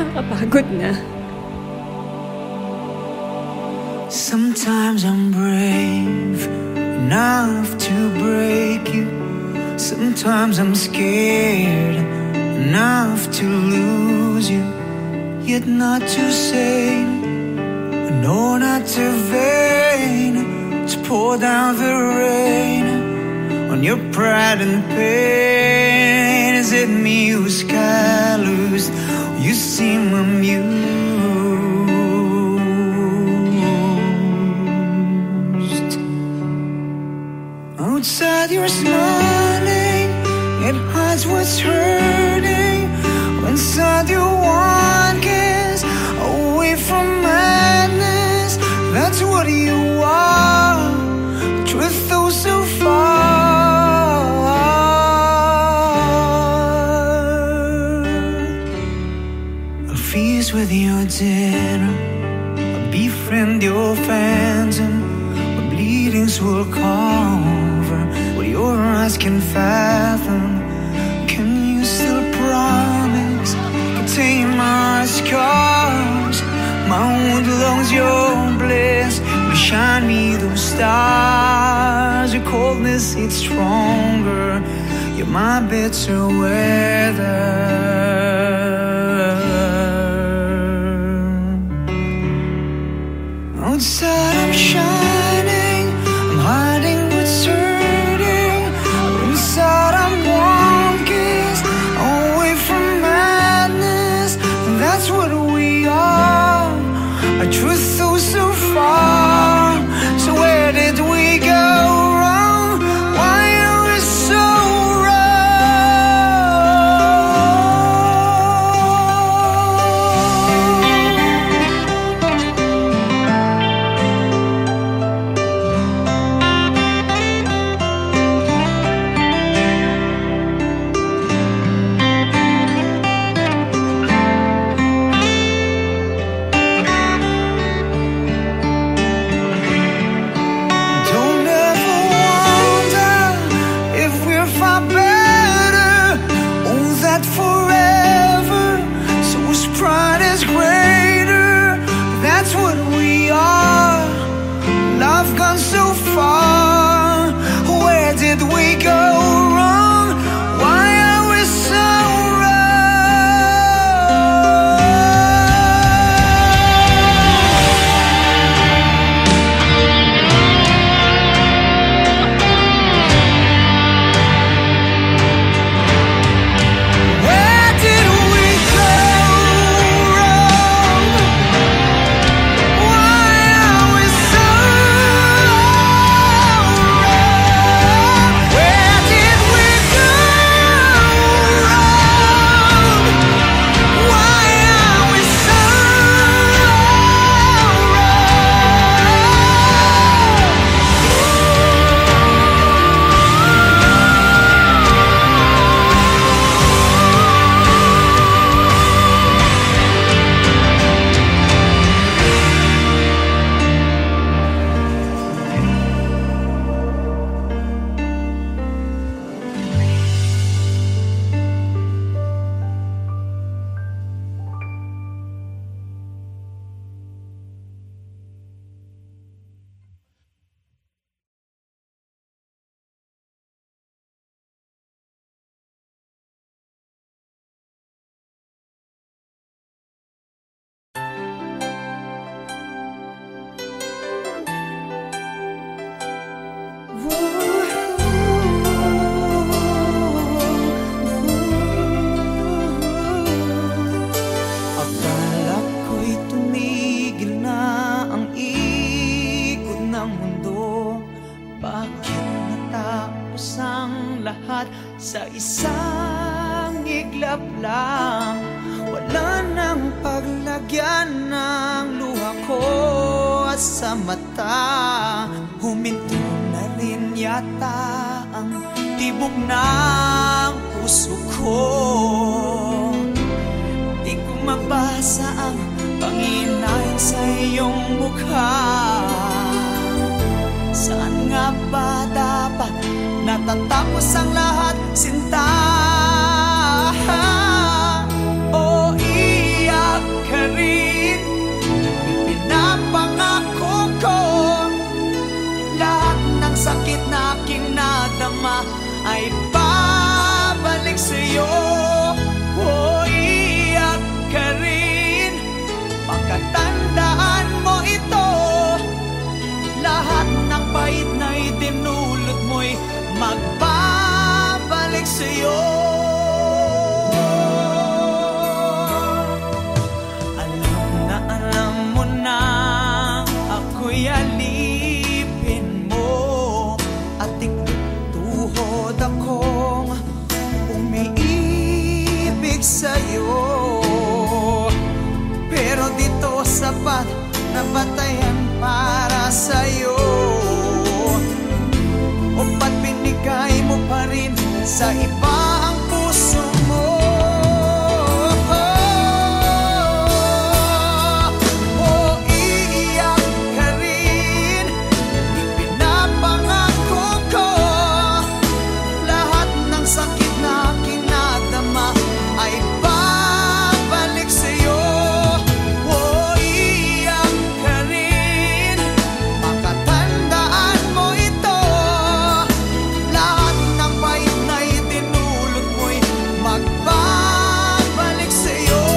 Nakakapagod na. Sometimes I'm brave enough to break you. Sometimes I'm scared enough to lose you. Yet not too sane, no, not too vain to pour down the rain on your pride and pain. Is it me who's callous? You seem amused. Outside you're smiling, it hides what's hurting. Inside you want kiss, away from madness. That's what you are. Truth though so far. A feast with your dinner, a befriend your phantom. A bleedings will cover what your eyes can fathom. Can you still promise? Contain my scars, my wound belongs your bliss. You shine me those stars. Your coldness, it's stronger. You're my bitter weather. Outside I'm shining, I'm hiding what's hurting. Inside I'm one kiss away from madness. That's what we are. A truth so, so far. So where did we go wrong? Why are we so sa isang iglap lang. Wala nang paglagyan ng luha ko at sa mata. Huminto na rin yata ang tibok ng puso ko. Di ko mabasa ang panghinay sa iyong mukha. Saan nga ba dapat natatapos ang lahat, sinta? O iyak ay babalik sa'yo. O iyak ka rin, pagkatandaan mo ito. Lahat ng pait na idinulot mo'y magbabalik sa'yo. Alam mo na ako'y alipin mo, at iktuhod akong umiibig sa'yo. Pero dito sapat na batayan para sa'yo. O ba't binigay mo pa rin sa iba ang puso mo? O iiyak ka rin, ipinapangako ko, lahat ng sakit na kinadama ay babalik sa'yo. O iiyak ka rin, makatandaan mo ito. Lahat ng pait na itinulot mo'y magbabalik sa'yo.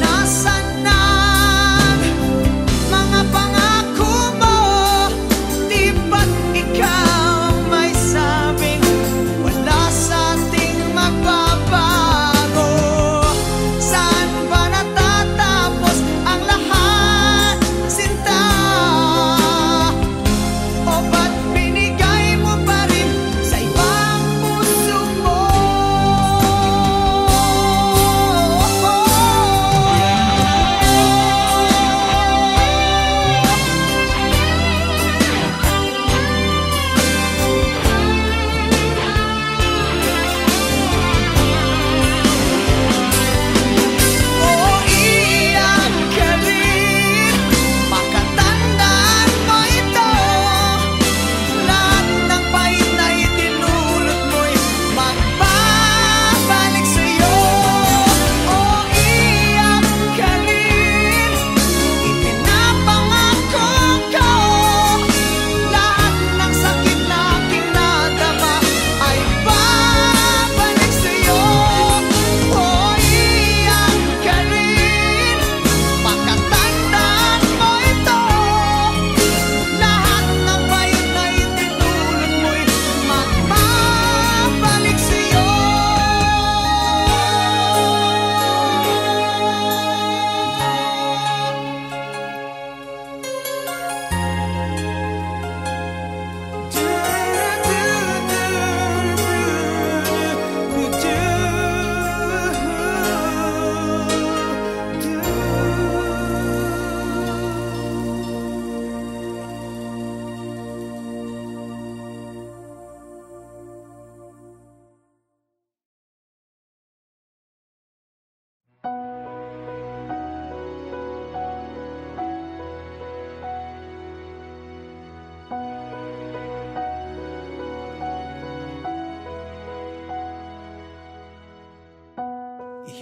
Nasaan ang mga pangako mo? Di ba't ikaw may sabing wala sa ating magbabago? Saan ba natatapos ang lahat, sinta? O ba't binigay mo pa rin sa ibang puso mo? O iyak ka rin, makatandaan mo ito. Lahat ng pait na itinulot mo'y magbabalik sa'yo. O iyak ka rin, ipinapangako ko, lahat ng sakit na kinadama ay babalik sa'yo. O iyak ka rin, makatandaan mo ito. Lahat ng pait na itinulot mo'y magbabalik sa'yo.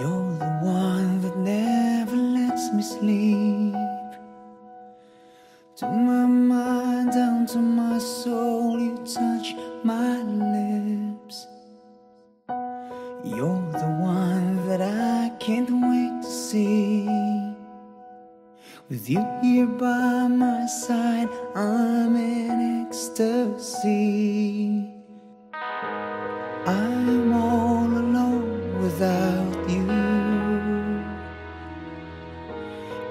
You're the one that never lets me sleep. To my mind, down to my soul, you touch my lips. You're the one that I can't wait to see. With you here by my side, I'm in ecstasy. I'm all alone without you.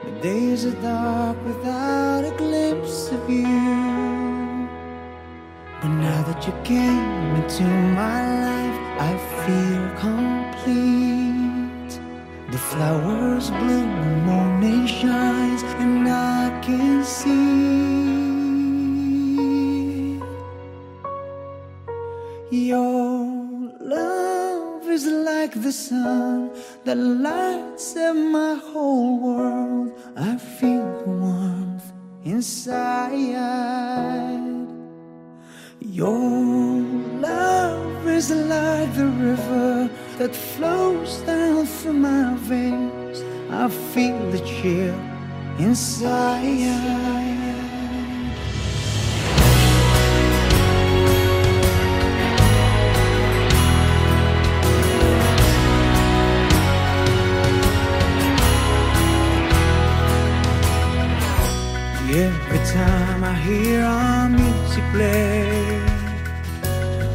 My days are dark without a glimpse of you. But now that you came into my life, I feel complete. The flowers bloom, the morning shines, and I can see your love is like the sun that lights up my whole world. I feel the warmth inside. Your love is like the river that flows down through my veins. I feel the chill inside.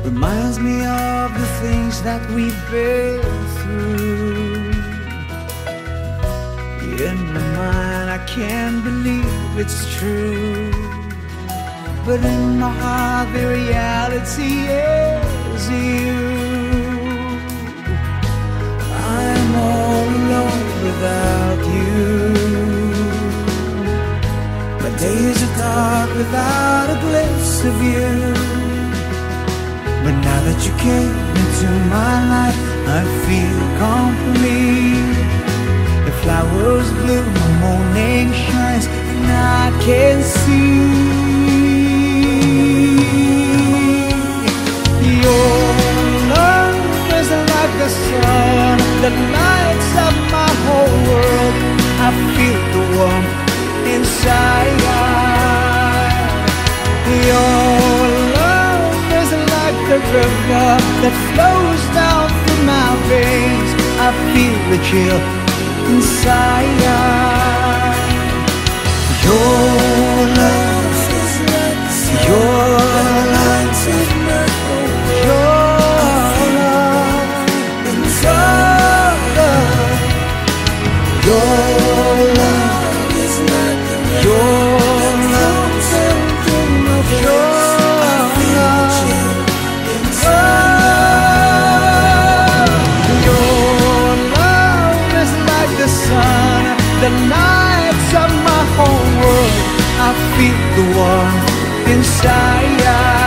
reminds me of the things that we've been through. In my mind I can't believe it's true, but in my heart the reality is you. I'm all alone without you. My days are dark without a glimpse of you. But now that you came into my life, I feel complete. The flowers bloom, the morning shines, and I can see your love is like the sun that lights up my whole world. I feel the warmth inside. Your love is like the river that flows down through my veins. I feel the chill inside. Your love is like the sun. Your love is my whole world. Your love inside. Your love is like the river. Your the lights of my whole world. I feel the warmth inside.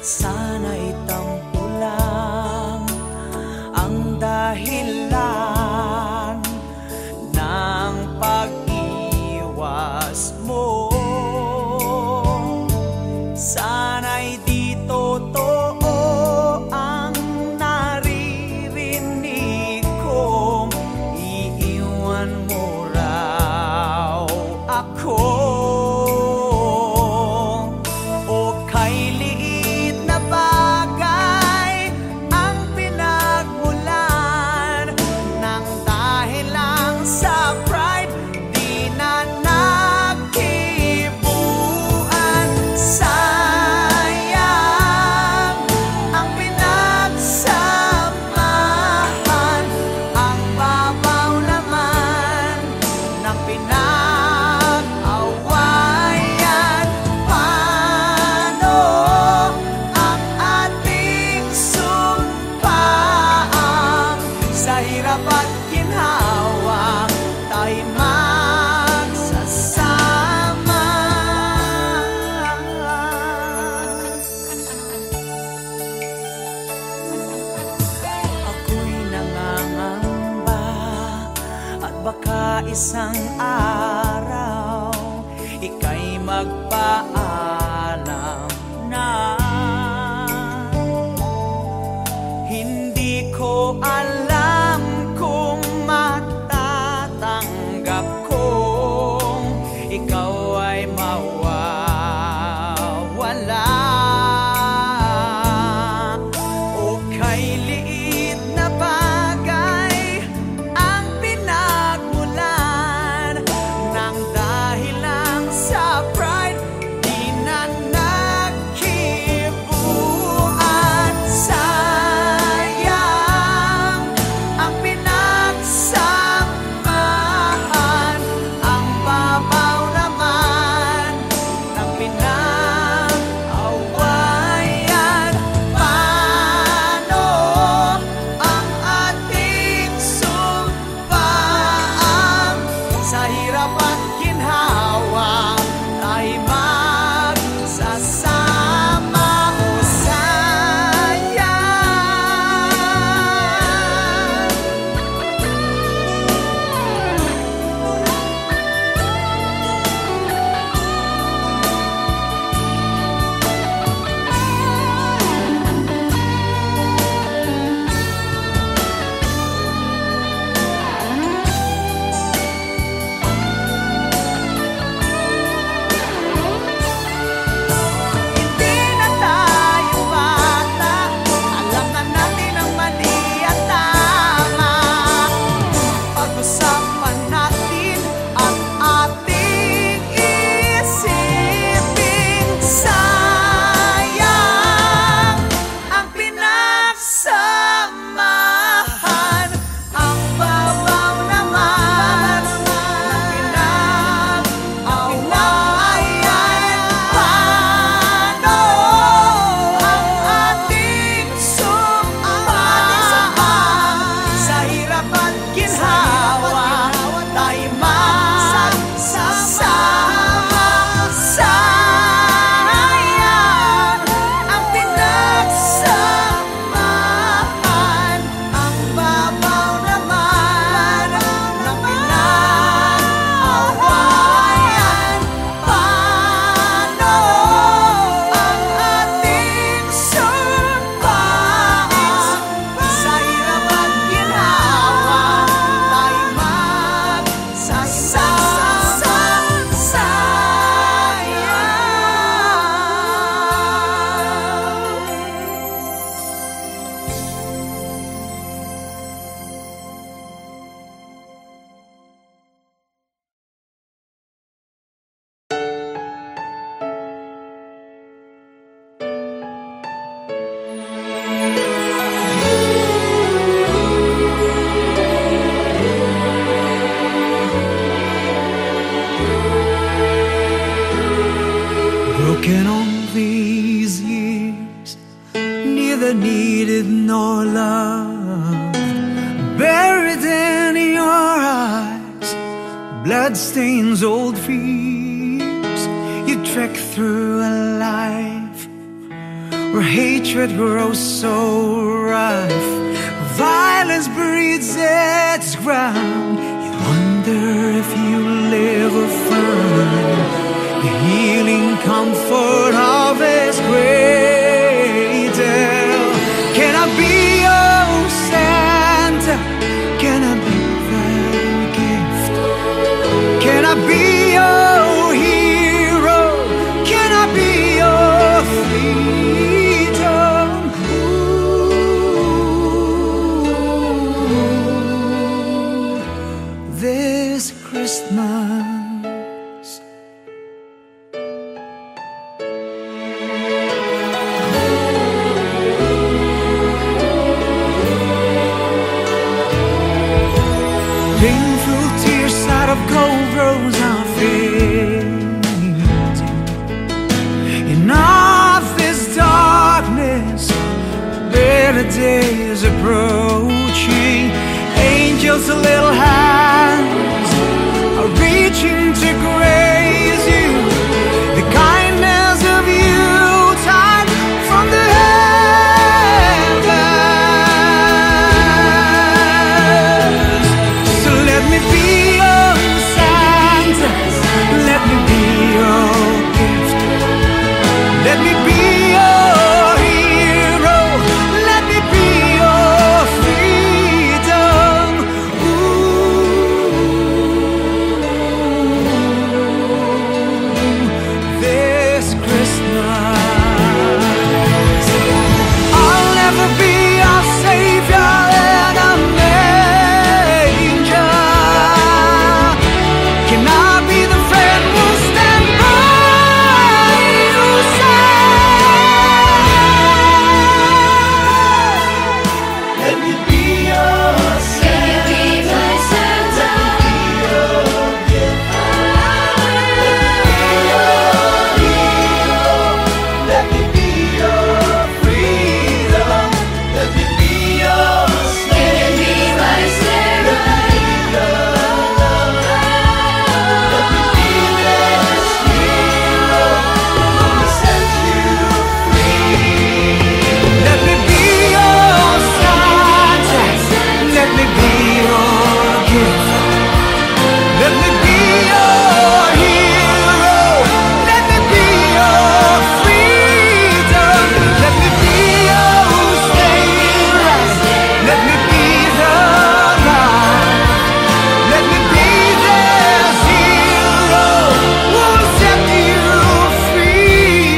Sana'y tampo lang ang dahilan ng pag-iwas mo. Sana'y di totoo ang naririnig kong iiwan mo raw ako. Isang araw, ika'y magpaalam na. Hindi ko alam kung matatanggap kong ikaw ay mawawala. O kay liit na bagay ang pinagmulan ng dahil lang sa pride, di na nagkibuan. Sayang ang pinagsamahan, ang babaw naman ng pinag-awayan. Paano ang ating sumpaan? Sa hirap at ginhawa ay magsasama. O hindi na tayo bata, alam na natin ang mali at tama. Pag-usapan natin at ating isipin. Sayang ang pinagsamahan, ang babaw naman ng pinag-awayan. Paano ang ating sumpaan? Sa hirap at ginhawa tayo magsasama. Sayang ang pinagsamahan, ang babaw naman ng pinag-awayan. Paano ang ating sumpaan? Sa hirap at ginhawa tayo magsasama. Broken all these years, neither needed nor loved. Buried in your eyes, blood stains old fears. You trek through a life where hatred grows so rife, violence breeds its ground. You wonder if you'll ever find the healing comfort of His cradle. Can I be your Santa? Can I be that gift? Can I be your hero? Can I be your freedom? Ooh, this Christmas, painful tears out of gold rose are fading. In all this darkness, better days approaching. Angels' little hands are reaching to grace you. The kindness of you tide from the heavens. So let me be your Santa, let me be your gift, let me be your hero, let me be your freedom. Ooh, this Christmas, I'll never be your savior in a manger. Can I be the friend who'll stand by your side? Let me be your Santa. Let me be my Santa. Let me be your hero. Let me be your freedom. Let me be your Santa. Let me be my Santa. Let me be this hero who will set you free. Let me be your Santa. Let me be your gift. Let me be your hero. Let me be your freedom. Let me be your savior. Let me be the light. Let me be this hero who will set you free.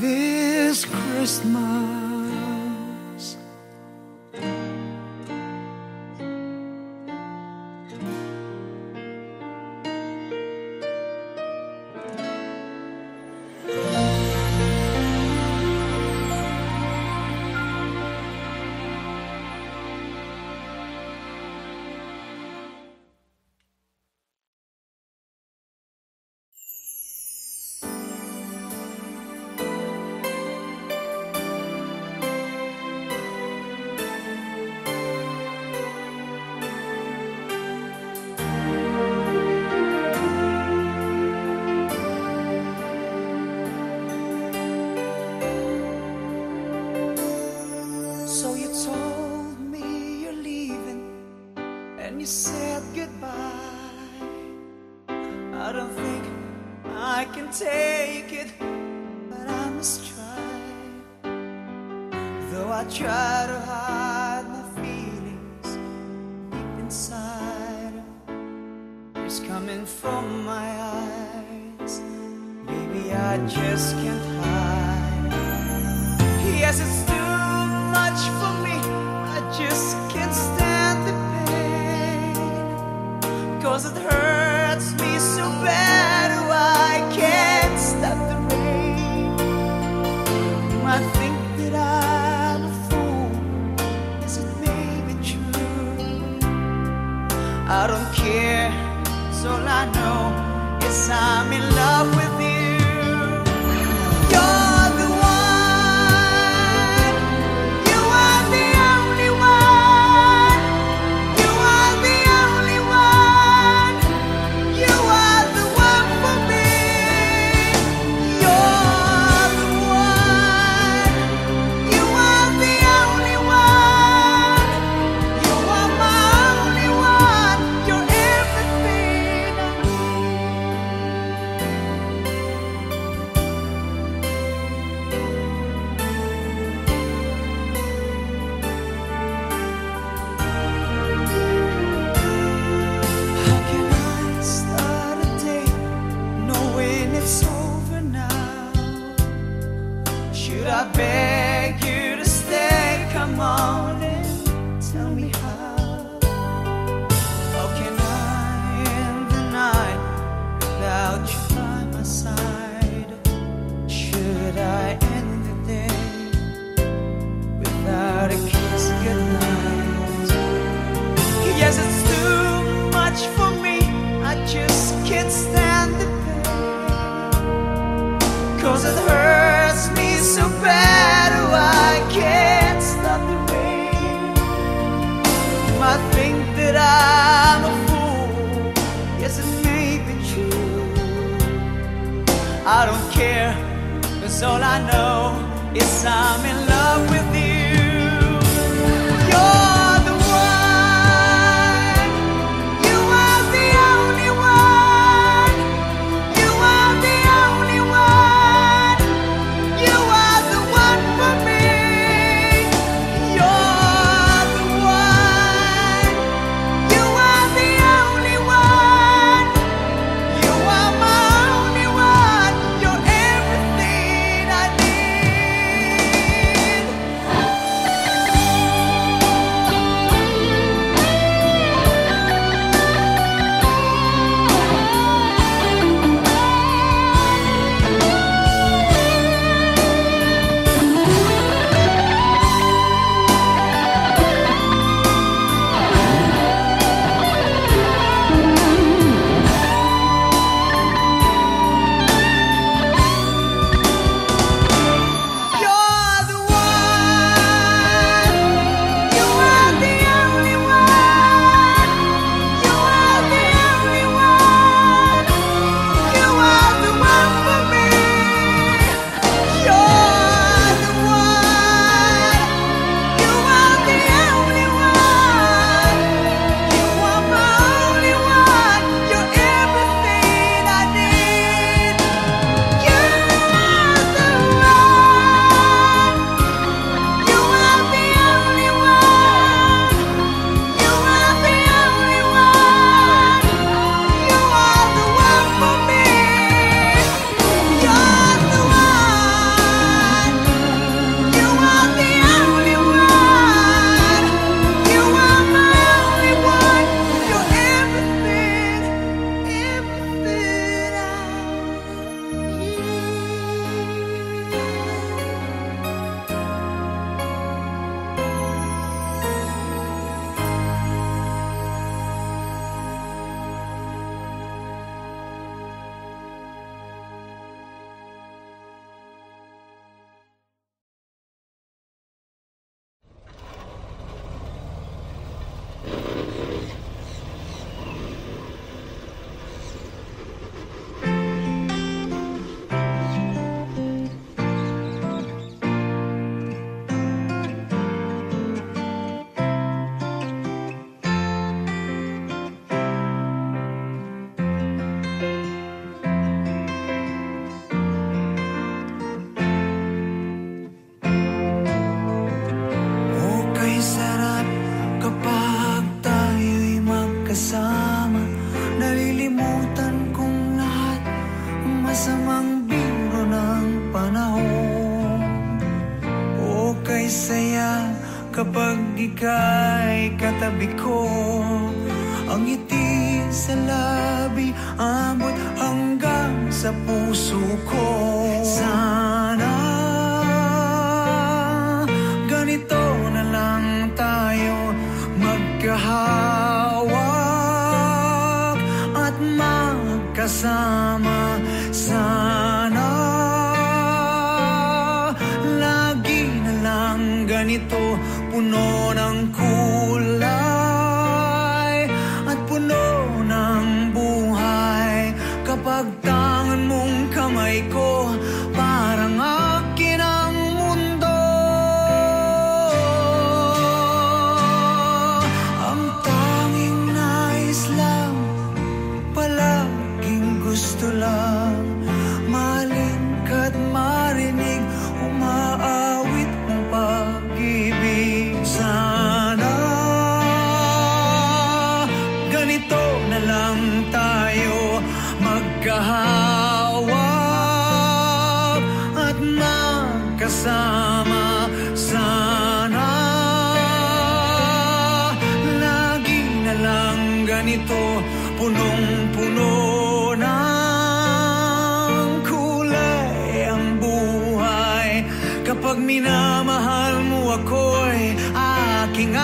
This Christmas, so you told me you're leaving and you said goodbye. I don't think I can take it, but I must try. Though I try to hide my feelings deep inside, tears coming from my eyes. Baby, I just can't hide. Yes, it's too much for me. I just can't stand the pain, 'cause it hurts me so bad. Oh, I can't stop the rain. Do I think that I'm a fool? Is it maybe true? I don't care, 'cause all I know is I'm in love with you. You're the one Should I beg you to stay? Come on and tell me how. How can I end the night without you by my side? Should I end the day without a kiss goodnight? Yes, it's too much for me. I just can't stand the pain, 'cause it hurts me so bad. Oh, I can't stop the rain. You might think that I'm a fool. Yes, it may be true. I don't care, 'cause all I know is I'm in love with you. You're the one. You are the only one. You are the only one. You are the one for me. You're the one. You are the only one. You are my only one. You're everything I need. You're the one. You are the only one. You are the only one. You are the one for me. You're the one. You are the only one. You are my only one. You're everything I need. You're the one. You are the only one. You are the only one. You are the one for me. You're the one. You are the only one. You are my only one. You're everything, everything I Okay, sarap kapag tayo'y magkasama. Nalilimutan kong lahat ang masamang biro ng panahon. Okay, saya kapag ika'y katabi ko. Ang ngiti sa labi abot hanggang sa puso ko. Sana ganito na lang tayo magkahawak at magkasama. Sana lagi na lang ganito, puno ng kulay at puno ng buhay. Kapag tangan mong kamay ko, parang akin ang mundo. Ang tanging nais lang, palaging gusto lang, mahalin ka't marinig, umaawit ng pag-ibig. Sana ganito na lang tayo magkahawak magkasama sana. Lagi na lang ganito, punong-puno ng kulay ang buhay. Kapag minamahal mo ako'y aking